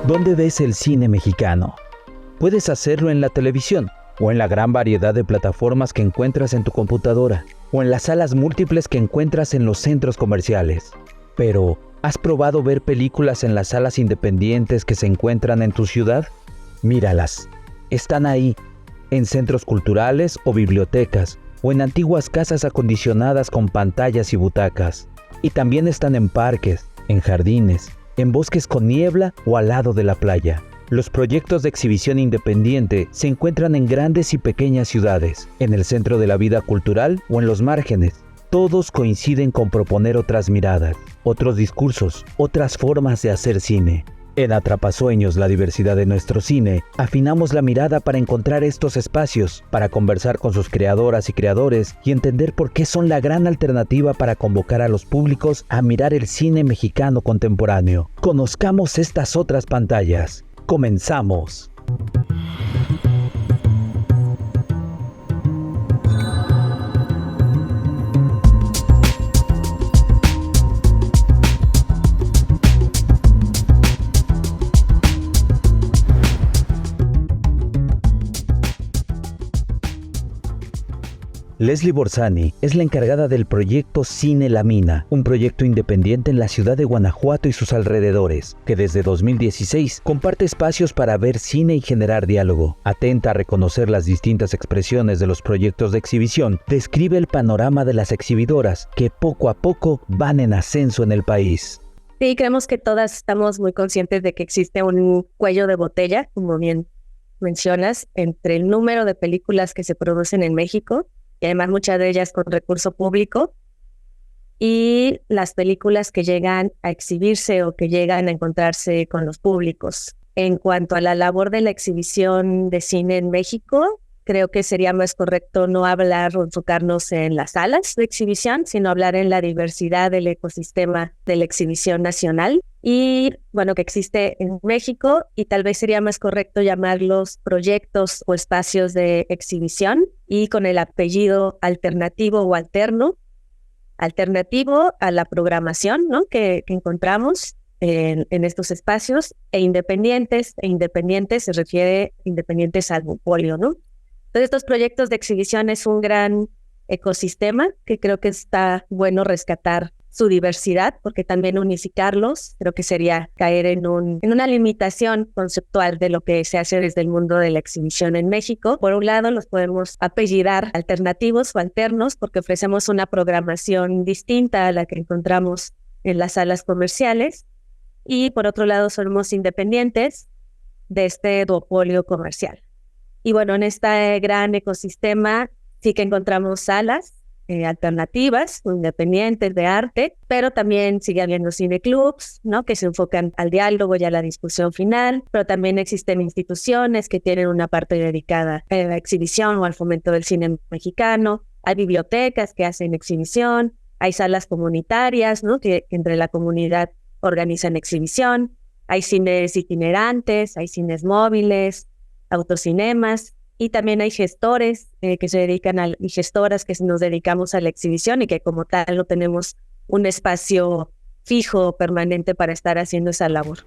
¿Dónde ves el cine mexicano? Puedes hacerlo en la televisión, o en la gran variedad de plataformas que encuentras en tu computadora, o en las salas múltiples que encuentras en los centros comerciales. Pero, ¿has probado ver películas en las salas independientes que se encuentran en tu ciudad? Míralas. Están ahí, en centros culturales o bibliotecas, o en antiguas casas acondicionadas con pantallas y butacas. Y también están en parques, en jardines, en bosques con niebla o al lado de la playa. Los proyectos de exhibición independiente se encuentran en grandes y pequeñas ciudades, en el centro de la vida cultural o en los márgenes. Todos coinciden con proponer otras miradas, otros discursos, otras formas de hacer cine. En Atrapasueños, la diversidad de nuestro cine, afinamos la mirada para encontrar estos espacios, para conversar con sus creadoras y creadores y entender por qué son la gran alternativa para convocar a los públicos a mirar el cine mexicano contemporáneo. Conozcamos estas otras pantallas. ¡Comenzamos! Leslie Borzani es la encargada del proyecto Cine La Mina, un proyecto independiente en la ciudad de Guanajuato y sus alrededores, que desde 2016 comparte espacios para ver cine y generar diálogo. Atenta a reconocer las distintas expresiones de los proyectos de exhibición, describe el panorama de las exhibidoras que poco a poco van en ascenso en el país. Sí, creemos que todas estamos muy conscientes de que existe un cuello de botella, como bien mencionas, entre el número de películas que se producen en México, y además muchas de ellas con recurso público, y las películas que llegan a exhibirse o que llegan a encontrarse con los públicos. En cuanto a la labor de la exhibición de cine en México, creo que sería más correcto no hablar o enfocarnos en las salas de exhibición, sino hablar en la diversidad del ecosistema de la exhibición nacional y, bueno, que existe en México, y tal vez sería más correcto llamarlos proyectos o espacios de exhibición y con el apellido alternativo o alternativo a la programación, ¿no? que encontramos en estos espacios, e independientes se refiere independientes al monopolio, ¿no? Entonces, estos proyectos de exhibición es un gran ecosistema que creo que está bueno rescatar su diversidad, porque también unificarlos creo que sería caer en una limitación conceptual de lo que se hace desde el mundo de la exhibición en México. Por un lado, los podemos apellidar alternativos o alternos porque ofrecemos una programación distinta a la que encontramos en las salas comerciales, y por otro lado, somos independientes de este duopolio comercial. Y bueno, en este gran ecosistema sí que encontramos salas alternativas, independientes de arte, pero también sigue habiendo cineclubs, ¿no? que se enfocan al diálogo y a la discusión final, pero también existen instituciones que tienen una parte dedicada a la exhibición o al fomento del cine mexicano, hay bibliotecas que hacen exhibición, hay salas comunitarias, ¿no? que entre la comunidad organizan exhibición, hay cines itinerantes, hay cines móviles, autocinemas, y también hay gestores que se dedican y gestoras que nos dedicamos a la exhibición y que como tal no tenemos un espacio fijo o permanente para estar haciendo esa labor.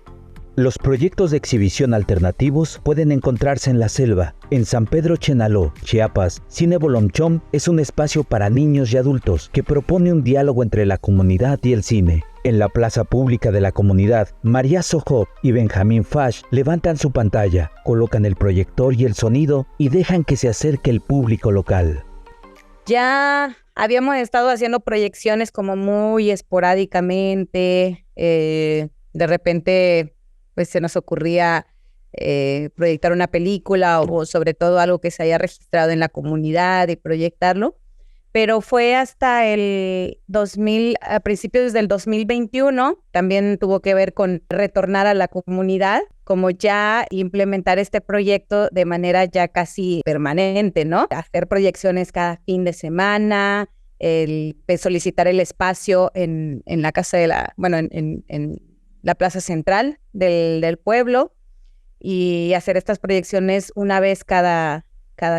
Los proyectos de exhibición alternativos pueden encontrarse en la selva. En San Pedro Chenaló, Chiapas, Cine Bolomchom es un espacio para niños y adultos que propone un diálogo entre la comunidad y el cine. En la plaza pública de la comunidad, María Sojo y Benjamín Fash levantan su pantalla, colocan el proyector y el sonido y dejan que se acerque el público local. Ya habíamos estado haciendo proyecciones como muy esporádicamente, de repente pues se nos ocurría proyectar una película o sobre todo algo que se haya registrado en la comunidad y proyectarlo. Pero fue hasta a principios del 2021, también tuvo que ver con retornar a la comunidad, como ya implementar este proyecto de manera ya casi permanente, ¿no? Hacer proyecciones cada fin de semana, solicitar el espacio en la casa en la plaza central del pueblo, y hacer estas proyecciones una vez cada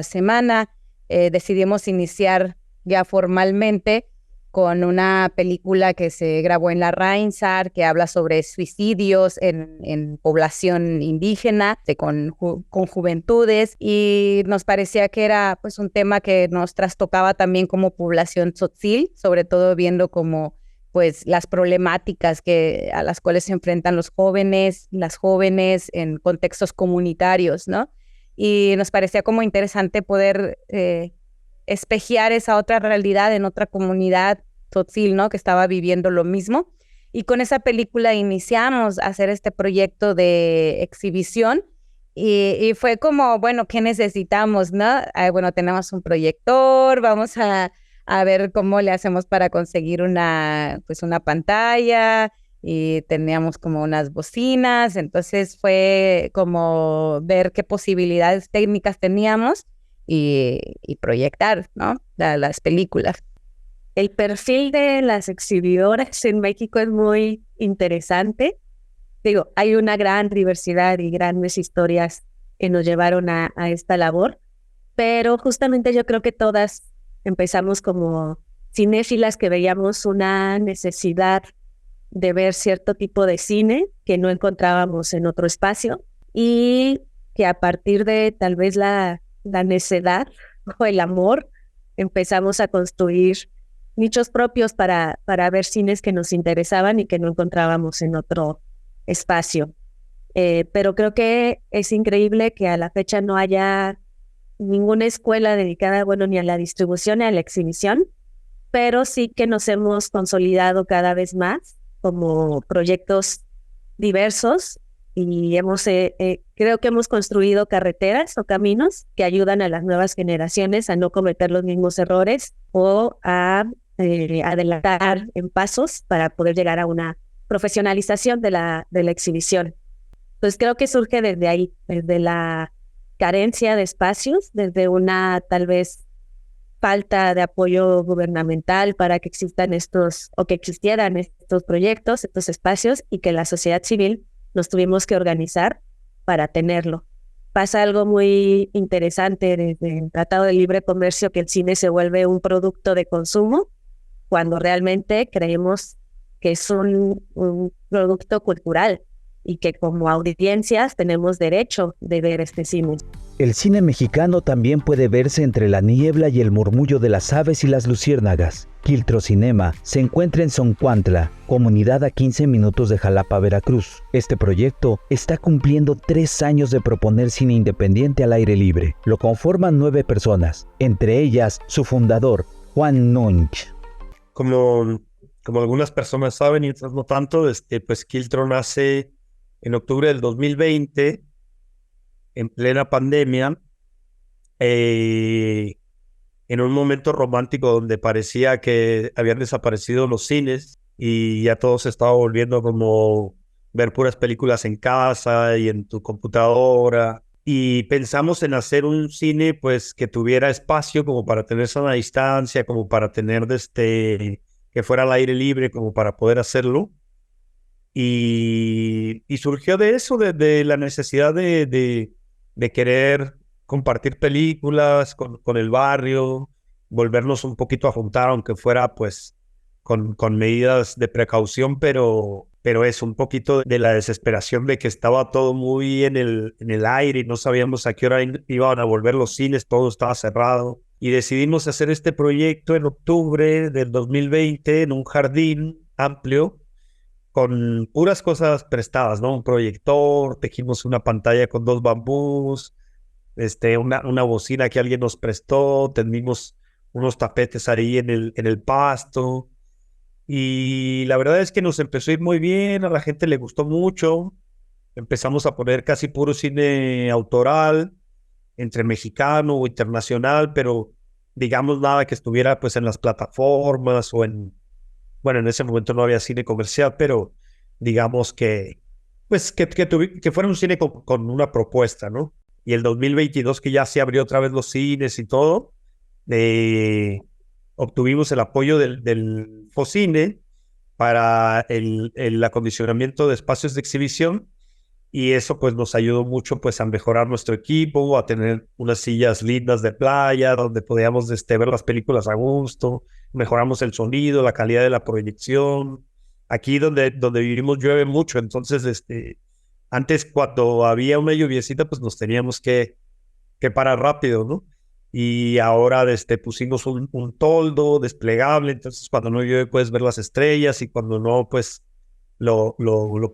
semana. Decidimos iniciar ya formalmente con una película que se grabó en la Rainsar, que habla sobre suicidios en población indígena, con juventudes, y nos parecía que era pues un tema que nos trastocaba también como población tzotzil, sobre todo viendo como pues las problemáticas a las cuales se enfrentan los jóvenes, las jóvenes en contextos comunitarios, ¿no? Y nos parecía como interesante poder espejear esa otra realidad en otra comunidad tzotzil, ¿no? Que estaba viviendo lo mismo. Y con esa película iniciamos a hacer este proyecto de exhibición y fue como, bueno, ¿qué necesitamos, no? Bueno, tenemos un proyector, vamos a ver cómo le hacemos para conseguir una pantalla, y teníamos como unas bocinas, entonces fue como ver qué posibilidades técnicas teníamos y proyectar, ¿no? Las películas. El perfil de las exhibidoras en México es muy interesante. Digo, hay una gran diversidad y grandes historias que nos llevaron a esta labor, pero justamente yo creo que todas empezamos como cinéfilas que veíamos una necesidad de ver cierto tipo de cine que no encontrábamos en otro espacio, y que a partir de tal vez la necedad o el amor empezamos a construir nichos propios para ver cines que nos interesaban y que no encontrábamos en otro espacio. Pero creo que es increíble que a la fecha no haya ninguna escuela dedicada, bueno, ni a la distribución ni a la exhibición, pero sí que nos hemos consolidado cada vez más como proyectos diversos, y creo que hemos construido carreteras o caminos que ayudan a las nuevas generaciones a no cometer los mismos errores o a adelantar en pasos para poder llegar a una profesionalización de la exhibición. Entonces creo que surge desde ahí, desde la carencia de espacios, desde una tal vez falta de apoyo gubernamental para que existan que existieran estos proyectos, estos espacios, y que la sociedad civil nos tuvimos que organizar para tenerlo. Pasa algo muy interesante desde el Tratado de Libre Comercio, que el cine se vuelve un producto de consumo, cuando realmente creemos que es un producto cultural y que como audiencias tenemos derecho de ver este cine. El cine mexicano también puede verse entre la niebla y el murmullo de las aves y las luciérnagas. Quiltro Cinema se encuentra en Zoncuantla, comunidad a 15 minutos de Jalapa, Veracruz. Este proyecto está cumpliendo 3 años de proponer cine independiente al aire libre. Lo conforman 9 personas, entre ellas su fundador, Juan Nunch. Como algunas personas saben y otras no tanto, pues Quiltro nace en octubre del 2020, en plena pandemia, en un momento romántico donde parecía que habían desaparecido los cines y ya todo se estaba volviendo como ver puras películas en casa y en tu computadora. Y pensamos en hacer un cine pues que tuviera espacio como para tener sana distancia, como para tener que fuera al aire libre, como para poder hacerlo. Y surgió de eso, de la necesidad de querer compartir películas con el barrio, volvernos un poquito a juntar, aunque fuera pues con medidas de precaución, pero es un poquito de la desesperación de que estaba todo muy en el aire y no sabíamos a qué hora iban a volver los cines, todo estaba cerrado. Y decidimos hacer este proyecto en octubre del 2020 en un jardín amplio, con puras cosas prestadas, ¿no? Un proyector, tejimos una pantalla con 2 bambús, una bocina que alguien nos prestó, tendimos unos tapetes ahí en el pasto, y la verdad es que nos empezó a ir muy bien, a la gente le gustó mucho, empezamos a poner casi puro cine autoral, entre mexicano o internacional, pero digamos nada que estuviera pues en las plataformas o bueno, en ese momento no había cine comercial, pero digamos que fuera un cine con una propuesta, ¿no? Y el 2022, que ya se abrió otra vez los cines y todo, obtuvimos el apoyo del Focine para el acondicionamiento de espacios de exhibición, y eso pues nos ayudó mucho pues a mejorar nuestro equipo, a tener unas sillas lindas de playa donde podíamos ver las películas a gusto, mejoramos el sonido, la calidad de la proyección. Aquí donde vivimos llueve mucho, entonces antes cuando había una lluviecita pues nos teníamos que parar rápido, ¿no? Y ahora pusimos un toldo desplegable, entonces cuando no llueve puedes ver las estrellas y cuando no pues lo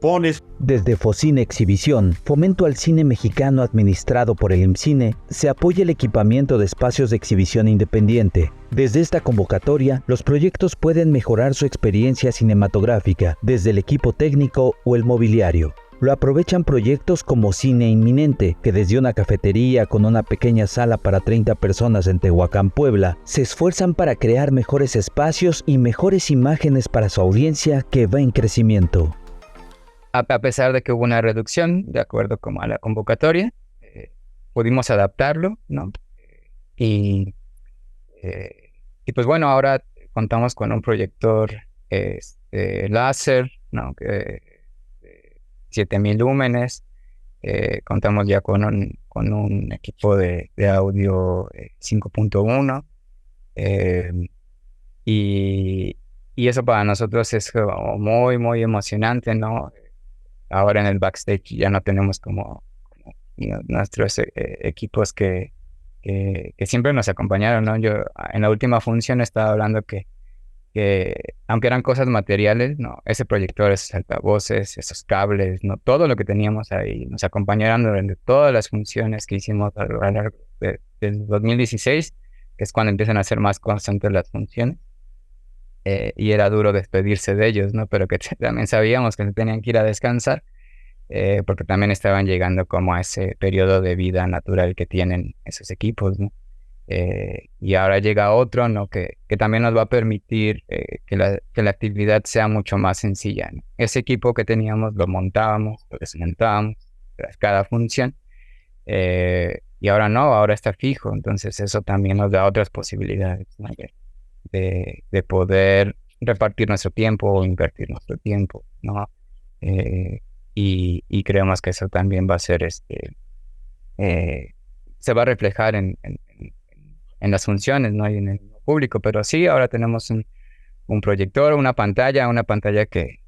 pones. Desde Focine Exhibición, Fomento al Cine Mexicano administrado por el IMCINE, se apoya el equipamiento de espacios de exhibición independiente. Desde esta convocatoria, los proyectos pueden mejorar su experiencia cinematográfica desde el equipo técnico o el mobiliario. Lo aprovechan proyectos como Cine Inminente, que desde una cafetería con una pequeña sala para 30 personas en Tehuacán, Puebla, se esfuerzan para crear mejores espacios y mejores imágenes para su audiencia que va en crecimiento. A pesar de que hubo una reducción, de acuerdo como a la convocatoria, pudimos adaptarlo, ¿no? Y pues bueno, ahora contamos con un proyector láser, ¿no? 7000 lúmenes. Contamos ya con un equipo de audio 5.1 y eso para nosotros es como muy, muy emocionante, ¿no? Ahora en el backstage ya no tenemos como nuestros equipos que siempre nos acompañaron, ¿no? Yo en la última función estaba hablando que aunque eran cosas materiales, ¿no? Ese proyector, esos altavoces, esos cables, ¿no? Todo lo que teníamos ahí nos acompañaron durante todas las funciones que hicimos a lo largo del 2016, que es cuando empiezan a ser más constantes las funciones. Y era duro despedirse de ellos, ¿no? Pero que también sabíamos que se tenían que ir a descansar, porque también estaban llegando como a ese periodo de vida natural que tienen esos equipos, ¿no? Y ahora llega otro, ¿no? Que también nos va a permitir que la actividad sea mucho más sencilla, ¿no? Ese equipo que teníamos lo montábamos, lo desmontábamos tras cada función, y ahora no, ahora está fijo, entonces eso también nos da otras posibilidades, ¿no? de poder repartir nuestro tiempo o invertir nuestro tiempo, ¿no? Y creemos que eso también va a ser se va a reflejar en las funciones, ¿no? Y en el público, pero sí, ahora tenemos un proyector, una pantalla que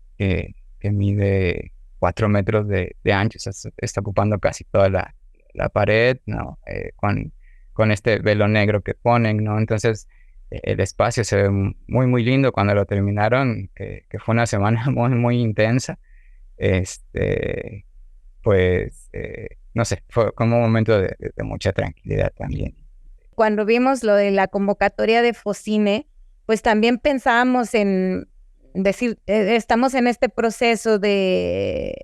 mide 4 metros de ancho, o sea, está ocupando casi toda la pared, ¿no? Con este velo negro que ponen, ¿no? Entonces, el espacio se ve muy, muy lindo cuando lo terminaron, que fue una semana muy, muy intensa. Pues, no sé, fue como un momento de mucha tranquilidad también. Cuando vimos lo de la convocatoria de Focine, pues también pensábamos en decir, estamos en este proceso de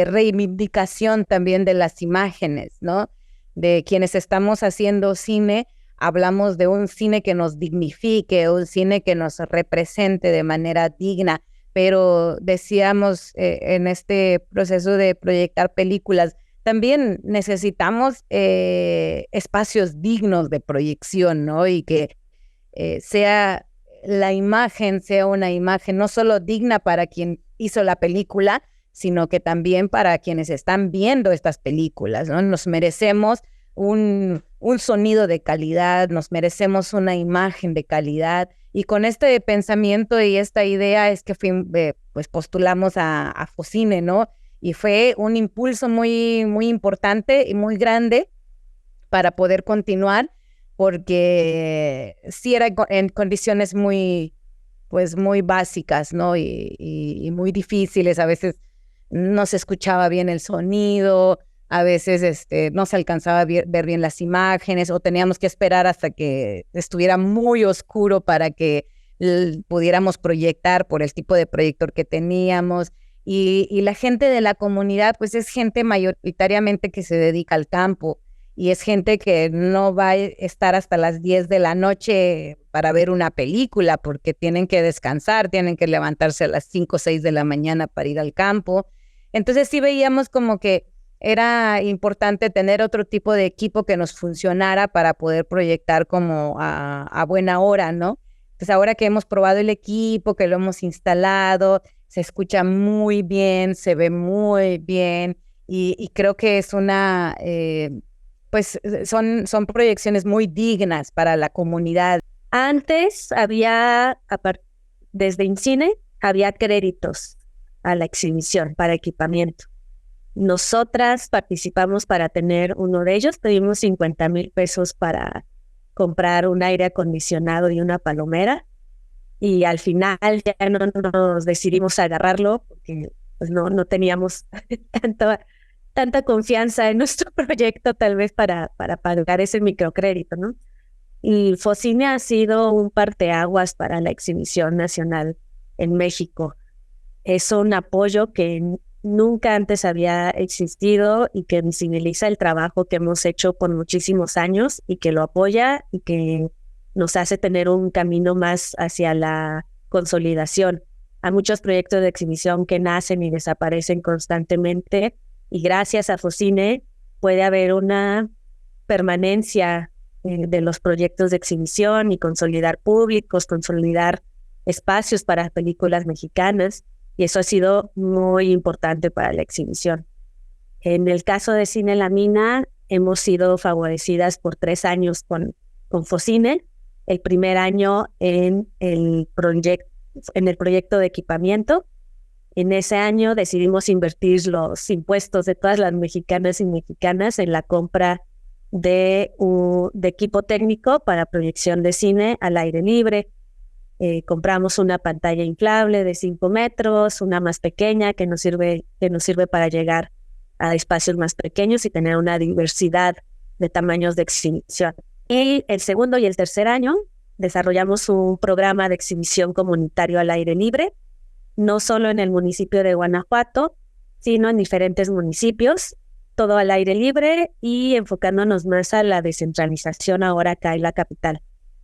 reivindicación también de las imágenes, ¿no? De quienes estamos haciendo cine, hablamos de un cine que nos dignifique, un cine que nos represente de manera digna, pero decíamos en este proceso de proyectar películas, también necesitamos espacios dignos de proyección, ¿no? Y que sea la imagen, sea una imagen no solo digna para quien hizo la película, sino que también para quienes están viendo estas películas, ¿no? Nos merecemos un sonido de calidad, nos merecemos una imagen de calidad. Y con este pensamiento y esta idea es que pues postulamos a Focine, ¿no? Y fue un impulso muy, muy importante y muy grande para poder continuar, porque sí era en condiciones muy, pues muy básicas, ¿no? Y muy difíciles. A veces no se escuchaba bien el sonido, a veces no se alcanzaba a ver bien las imágenes, o teníamos que esperar hasta que estuviera muy oscuro para que pudiéramos proyectar por el tipo de proyector que teníamos. Y la gente de la comunidad, pues es gente mayoritariamente que se dedica al campo, y es gente que no va a estar hasta las 10 de la noche para ver una película, porque tienen que descansar, tienen que levantarse a las 5 o 6 de la mañana para ir al campo. Entonces sí veíamos como que era importante tener otro tipo de equipo que nos funcionara para poder proyectar como a buena hora, ¿no? Entonces ahora que hemos probado el equipo, que lo hemos instalado, se escucha muy bien, se ve muy bien, y creo que es pues son proyecciones muy dignas para la comunidad. Antes desde INCINE, había créditos a la exhibición para equipamiento. Nosotras participamos para tener uno de ellos, pedimos 50,000 pesos para comprar un aire acondicionado y una palomera, y al final ya no nos decidimos a agarrarlo porque pues no teníamos tanta confianza en nuestro proyecto tal vez para pagar ese microcrédito, ¿no? Y Focine ha sido un parteaguas para la exhibición nacional en México. Es un apoyo que nunca antes había existido y que visibiliza el trabajo que hemos hecho por muchísimos años y que lo apoya y que nos hace tener un camino más hacia la consolidación. Hay muchos proyectos de exhibición que nacen y desaparecen constantemente, y gracias a Focine puede haber una permanencia de los proyectos de exhibición y consolidar públicos, consolidar espacios para películas mexicanas, y eso ha sido muy importante para la exhibición. En el caso de Cine La Mina, hemos sido favorecidas por 3 años con Focine. El primer año en el proyecto de equipamiento. En ese año decidimos invertir los impuestos de todas las mexicanas y mexicanas en la compra de equipo técnico para proyección de cine al aire libre. Compramos una pantalla inflable de 5 metros, una más pequeña que nos sirve para llegar a espacios más pequeños y tener una diversidad de tamaños de exhibición. Y el segundo y el tercer año desarrollamos un programa de exhibición comunitario al aire libre, no solo en el municipio de Guanajuato, sino en diferentes municipios, todo al aire libre y enfocándonos más a la descentralización ahora acá en la capital.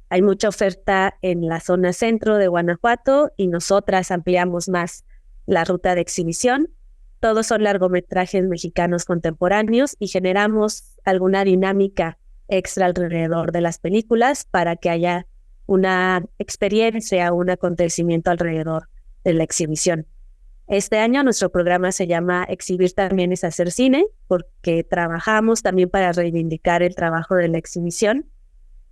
Hay mucha oferta en la zona centro de Guanajuato y nosotras ampliamos más la ruta de exhibición. Todos son largometrajes mexicanos contemporáneos y generamos alguna dinámica extra alrededor de las películas para que haya una experiencia, un acontecimiento alrededor de la exhibición. Este año nuestro programa se llama Exhibir también es hacer cine, porque trabajamos también para reivindicar el trabajo de la exhibición.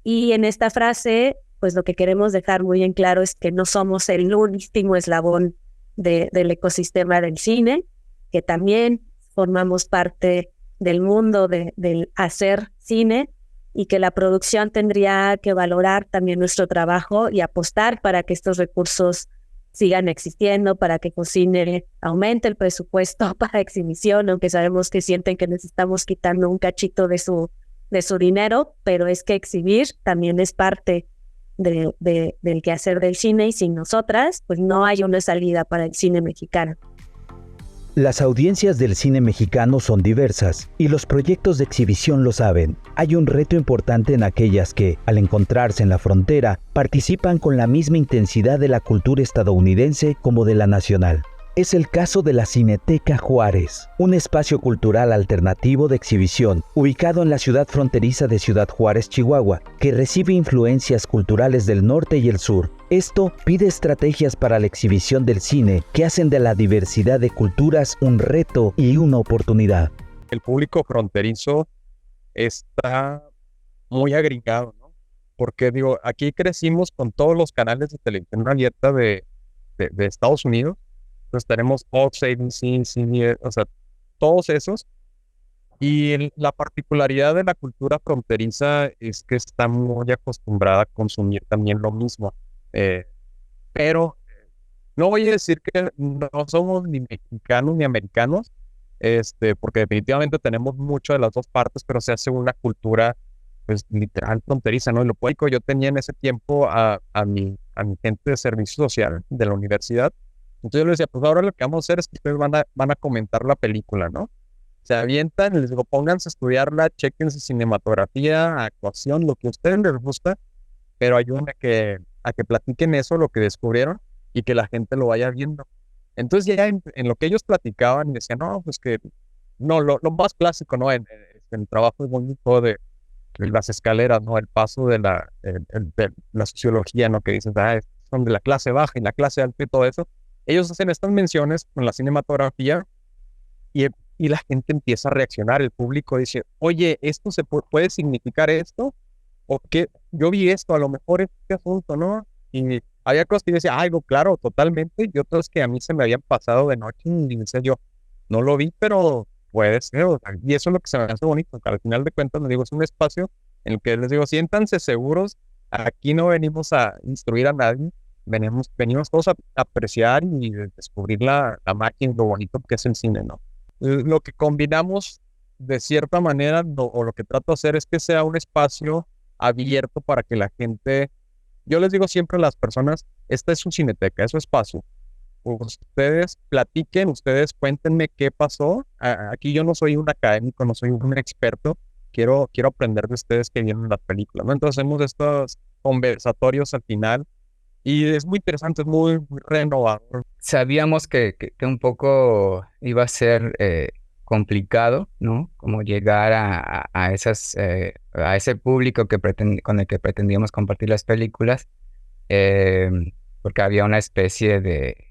Y en esta frase, pues lo que queremos dejar muy en claro es que no somos el último eslabón del ecosistema del cine, que también formamos parte del mundo del hacer cine, y que la producción tendría que valorar también nuestro trabajo y apostar para que estos recursos sigan existiendo, para que Focine aumente el presupuesto para exhibición, aunque sabemos que sienten que les estamos quitando un cachito de su dinero, pero es que exhibir también es parte del quehacer del cine, y sin nosotras, pues no hay una salida para el cine mexicano. Las audiencias del cine mexicano son diversas y los proyectos de exhibición lo saben. Hay un reto importante en aquellas que, al encontrarse en la frontera, participan con la misma intensidad de la cultura estadounidense como de la nacional. Es el caso de la Cineteca Juárez, un espacio cultural alternativo de exhibición ubicado en la ciudad fronteriza de Ciudad Juárez, Chihuahua, que recibe influencias culturales del norte y el sur. Esto pide estrategias para la exhibición del cine que hacen de la diversidad de culturas un reto y una oportunidad. El público fronterizo está muy agringado, ¿no? Porque aquí crecimos con todos los canales de televisión abierta de Estados Unidos. Entonces tenemos Fox, ABC, CBS, o sea, todos esos. Y la particularidad de la cultura fronteriza es que está muy acostumbrada a consumir también lo mismo. Pero no voy a decir que no somos ni mexicanos ni americanos, porque definitivamente tenemos mucho de las dos partes, pero se hace una cultura, pues, literal fronteriza, ¿no? Y lo poético, yo tenía en ese tiempo a mi gente de servicio social de la universidad. Entonces yo les decía, pues ahora lo que vamos a hacer es que ustedes van a comentar la película, ¿no? Se avientan, les digo, pónganse a estudiarla, chequense cinematografía, actuación, lo que a ustedes les gusta, pero ayuden a que platiquen eso, lo que descubrieron, y que la gente lo vaya viendo. Entonces ya en lo que ellos platicaban, y decían, no, pues que, no, lo más clásico, ¿no? En el trabajo es bonito de las escaleras, ¿no? El paso de la sociología, ¿no? Que dicen, son de la clase baja y la clase alta y todo eso. Ellos hacen estas menciones con la cinematografía y y la gente empieza a reaccionar, el público dice, oye, ¿esto puede significar esto? ¿O qué? Yo vi esto, a lo mejor es este asunto, ¿no? Y había cosas que yo decía, algo claro, totalmente, y otras que a mí se me habían pasado de noche y decía yo, no lo vi, pero puede ser, o sea, y eso es lo que se me hace bonito, que al final de cuentas, les digo, es un espacio en el que les digo, siéntanse seguros, aquí no venimos a instruir a nadie, venimos todos a apreciar y descubrir la magia y lo bonito que es el cine, ¿no? Lo que combinamos de cierta manera, o lo que trato de hacer es que sea un espacio abierto para que la gente, yo les digo siempre a las personas, esta es su cineteca, es su espacio. Ustedes platiquen, ustedes cuéntenme qué pasó. Aquí yo no soy un académico, no soy un experto, quiero aprender de ustedes que vienen las películas, ¿no? Entonces hacemos estos conversatorios al final y es muy interesante, es muy renovador. Sabíamos que un poco iba a ser complicado, ¿no? Como llegar a ese público con el que pretendíamos compartir las películas, eh, porque había una especie de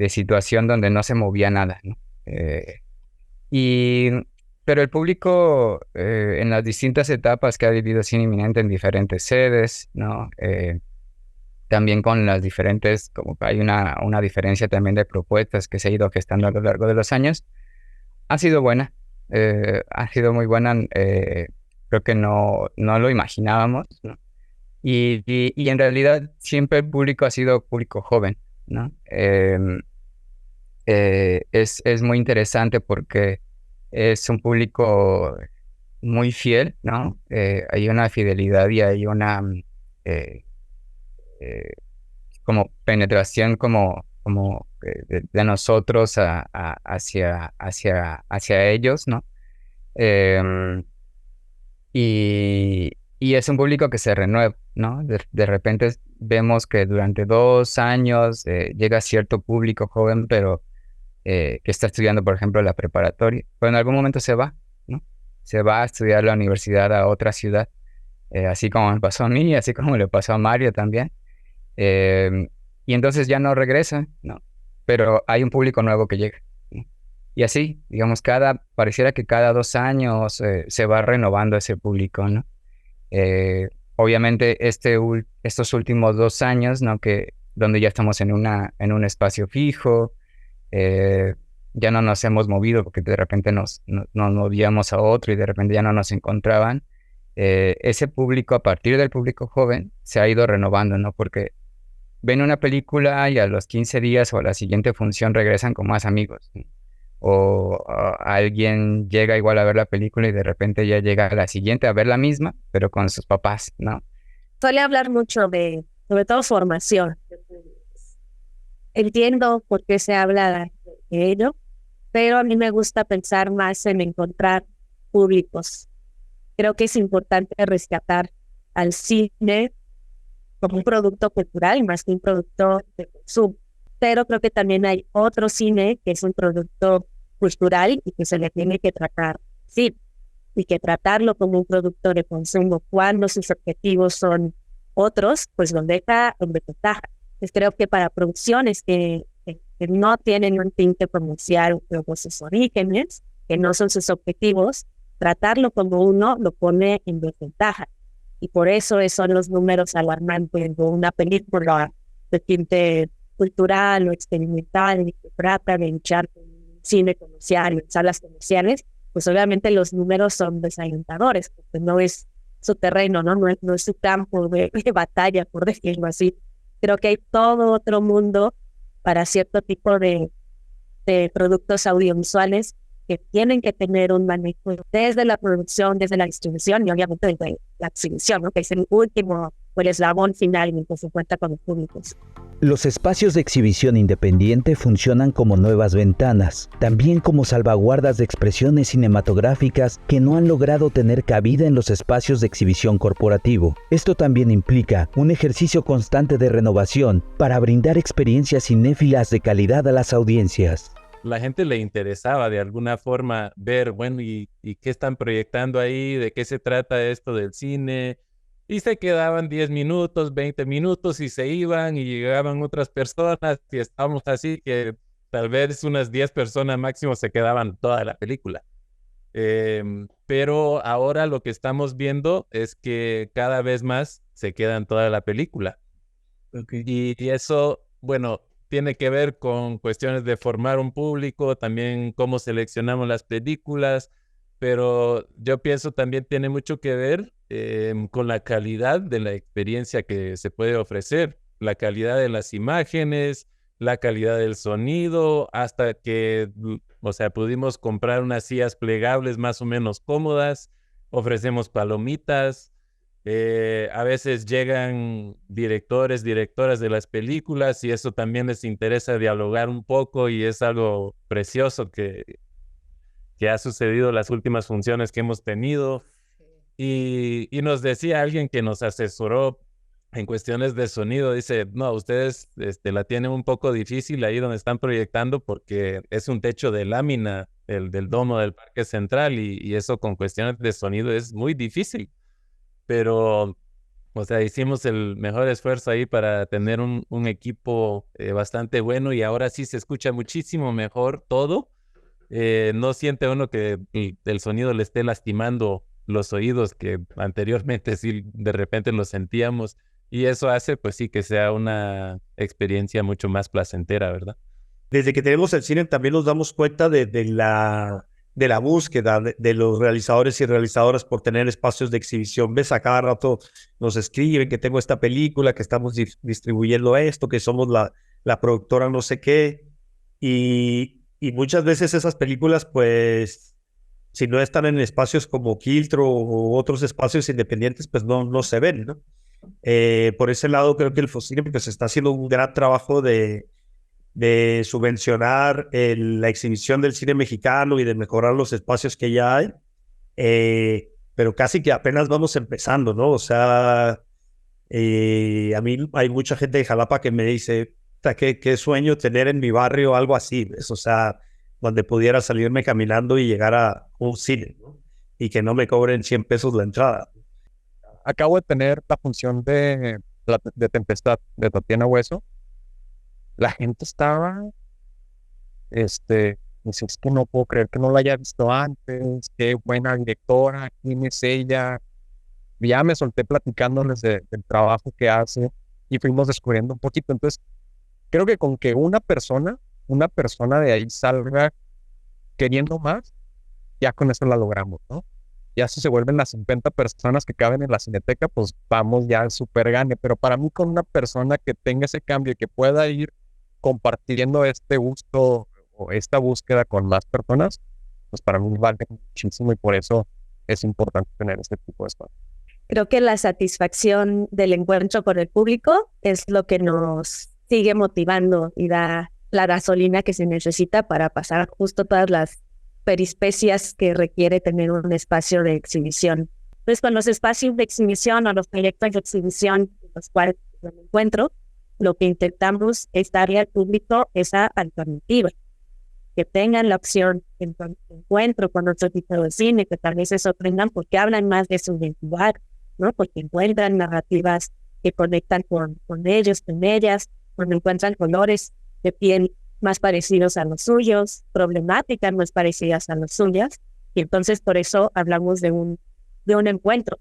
situación donde no se movía nada, ¿no? Y pero el público en las distintas etapas que ha vivido Cine Inminente en diferentes sedes, ¿no? También con las diferentes, como que hay una diferencia también de propuestas que se ha ido gestando a lo largo de los años, ha sido buena, ha sido muy buena, creo que no lo imaginábamos, ¿no? Y en realidad siempre el público ha sido público joven, ¿no? Es muy interesante porque es un público muy fiel, ¿no? Hay una fidelidad y hay una eh, como penetración de nosotros hacia ellos, ¿no? Em, y es un público que se renueva, ¿no? De repente vemos que durante 2 años llega cierto público joven, pero que está estudiando, por ejemplo, la preparatoria, pero en algún momento se va, ¿no? Se va a estudiar la universidad a otra ciudad, así como me pasó a mí, así como le pasó a Mario también. Y entonces ya no regresa, ¿no? Pero hay un público nuevo que llega, ¿no? Y así, digamos, pareciera que cada 2 años se va renovando ese público, ¿no? Obviamente estos últimos 2 años, ¿no? Donde ya estamos en un espacio fijo, ya no nos hemos movido porque de repente nos movíamos a otro y de repente ya no nos encontraban. Ese público, a partir del público joven, se ha ido renovando, ¿no? Porque ven una película y a los 15 días o a la siguiente función regresan con más amigos, ¿no? O alguien llega igual a ver la película y de repente ya llega a la siguiente a ver la misma, pero con sus papás, ¿no? Suele hablar mucho sobre todo, formación. Entiendo por qué se habla de ello, pero a mí me gusta pensar más en encontrar públicos. Creo que es importante rescatar al cine como un producto cultural más que un producto de consumo. Pero creo que también hay otro cine que es un producto cultural y que se le tiene que tratar, sí, y que tratarlo como un producto de consumo cuando sus objetivos son otros, pues lo deja en desventaja. Pues creo que para producciones que no tienen un tinte comercial o por sus orígenes, que no son sus objetivos, tratarlo como uno lo pone en desventaja. Y por eso son los números alarmantes de una película de tinte cultural o experimental y que trata de luchar con cine comercial, en salas comerciales, pues obviamente los números son desalentadores, porque no es su terreno, no es su campo de batalla, por decirlo así. Creo que hay todo otro mundo para cierto tipo de productos audiovisuales que tienen que tener un manejo desde la producción, desde la distribución y obviamente desde la exhibición, ¿no? Que es el último o el eslabón final en el que se cuenta con los públicos. Los espacios de exhibición independiente funcionan como nuevas ventanas, también como salvaguardas de expresiones cinematográficas que no han logrado tener cabida en los espacios de exhibición corporativo. Esto también implica un ejercicio constante de renovación para brindar experiencias cinéfilas de calidad a las audiencias. La gente le interesaba de alguna forma ver, bueno, ¿y qué están proyectando ahí? ¿De qué se trata esto del cine? Y se quedaban 10 minutos, 20 minutos y se iban y llegaban otras personas y estábamos así que tal vez unas 10 personas máximo se quedaban toda la película. Pero ahora lo que estamos viendo es que cada vez más se quedan toda la película. Okay. Y eso, bueno, tiene que ver con cuestiones de formar un público, también cómo seleccionamos las películas, pero yo pienso también tiene mucho que ver con la calidad de la experiencia que se puede ofrecer, la calidad de las imágenes, la calidad del sonido, hasta que, o sea, pudimos comprar unas sillas plegables más o menos cómodas, ofrecemos palomitas. A veces llegan directores, directoras de las películas y eso también les interesa dialogar un poco y es algo precioso que ha sucedido las últimas funciones que hemos tenido. Y nos decía alguien que nos asesoró en cuestiones de sonido, dice, no, ustedes la tienen un poco difícil ahí donde están proyectando porque es un techo de lámina del domo del Parque Central y eso con cuestiones de sonido es muy difícil. Pero, o sea, hicimos el mejor esfuerzo ahí para tener un equipo bastante bueno y ahora sí se escucha muchísimo mejor todo. No siente uno que el sonido le esté lastimando los oídos, que anteriormente sí de repente lo sentíamos. Y eso hace, pues sí, que sea una experiencia mucho más placentera, ¿verdad? Desde que tenemos el cine también nos damos cuenta de la búsqueda de los realizadores y realizadoras por tener espacios de exhibición. Ves, a cada rato nos escriben que tengo esta película, que estamos distribuyendo esto, que somos la productora no sé qué. Y muchas veces esas películas, pues, si no están en espacios como Quiltro o otros espacios independientes, pues no se ven, ¿no? Por ese lado creo que el Focine pues está haciendo un gran trabajo de subvencionar la exhibición del cine mexicano y de mejorar los espacios que ya hay, pero casi que apenas vamos empezando, ¿no? O sea, a mí hay mucha gente de Jalapa que me dice, qué sueño tener en mi barrio algo así, ¿ves? O sea, donde pudiera salirme caminando y llegar a un cine, ¿no? Y que no me cobren 100 pesos la entrada. Acabo de tener la función de Tempestad de Tatiana Hueso. La gente estaba, dice, es que no puedo creer que no la haya visto antes, qué buena directora, quién es ella. Ya me solté platicándoles del trabajo que hace y fuimos descubriendo un poquito. Entonces, creo que con que una persona de ahí salga queriendo más, ya con eso la logramos, ¿no? Ya si se vuelven las 50 personas que caben en la Cineteca, pues vamos ya al super gane. Pero para mí, con una persona que tenga ese cambio y que pueda ir compartiendo este gusto o esta búsqueda con más personas, pues para mí vale muchísimo y por eso es importante tener este tipo de espacio. Creo que la satisfacción del encuentro con el público es lo que nos sigue motivando y da la gasolina que se necesita para pasar justo todas las perispecias que requiere tener un espacio de exhibición. Pues con los espacios de exhibición o los proyectos de exhibición en los cuales me encuentro, lo que intentamos es darle al público esa alternativa, que tengan la opción de encuentro con otro tipo de cine, que tal vez se sorprendan porque hablan más de su identidad, ¿no? Porque encuentran narrativas que conectan con ellos, con ellas, cuando encuentran colores de piel más parecidos a los suyos, problemáticas más parecidas a las suyas, y entonces por eso hablamos de un encuentro.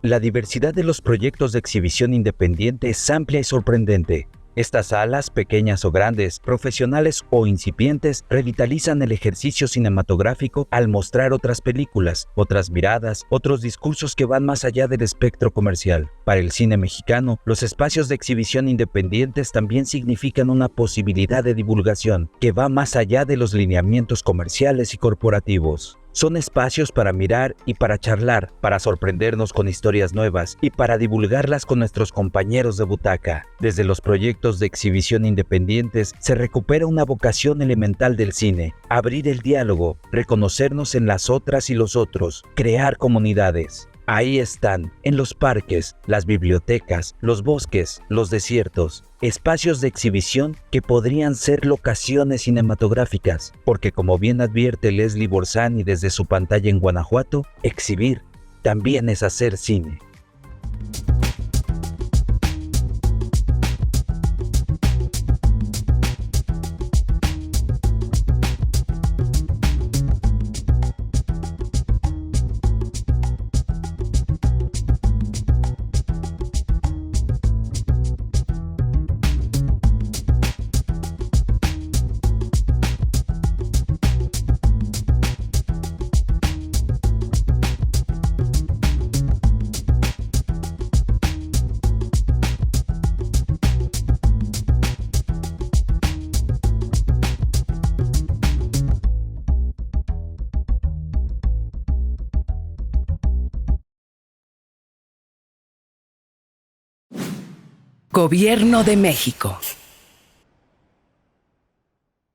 La diversidad de los proyectos de exhibición independiente es amplia y sorprendente. Estas salas, pequeñas o grandes, profesionales o incipientes, revitalizan el ejercicio cinematográfico al mostrar otras películas, otras miradas, otros discursos que van más allá del espectro comercial. Para el cine mexicano, los espacios de exhibición independientes también significan una posibilidad de divulgación que va más allá de los lineamientos comerciales y corporativos. Son espacios para mirar y para charlar, para sorprendernos con historias nuevas y para divulgarlas con nuestros compañeros de butaca. Desde los proyectos de exhibición independientes se recupera una vocación elemental del cine: abrir el diálogo, reconocernos en las otras y los otros, crear comunidades. Ahí están, en los parques, las bibliotecas, los bosques, los desiertos, espacios de exhibición que podrían ser locaciones cinematográficas, porque como bien advierte Leslie Borzani desde su pantalla en Guanajuato, exhibir también es hacer cine. Gobierno de México.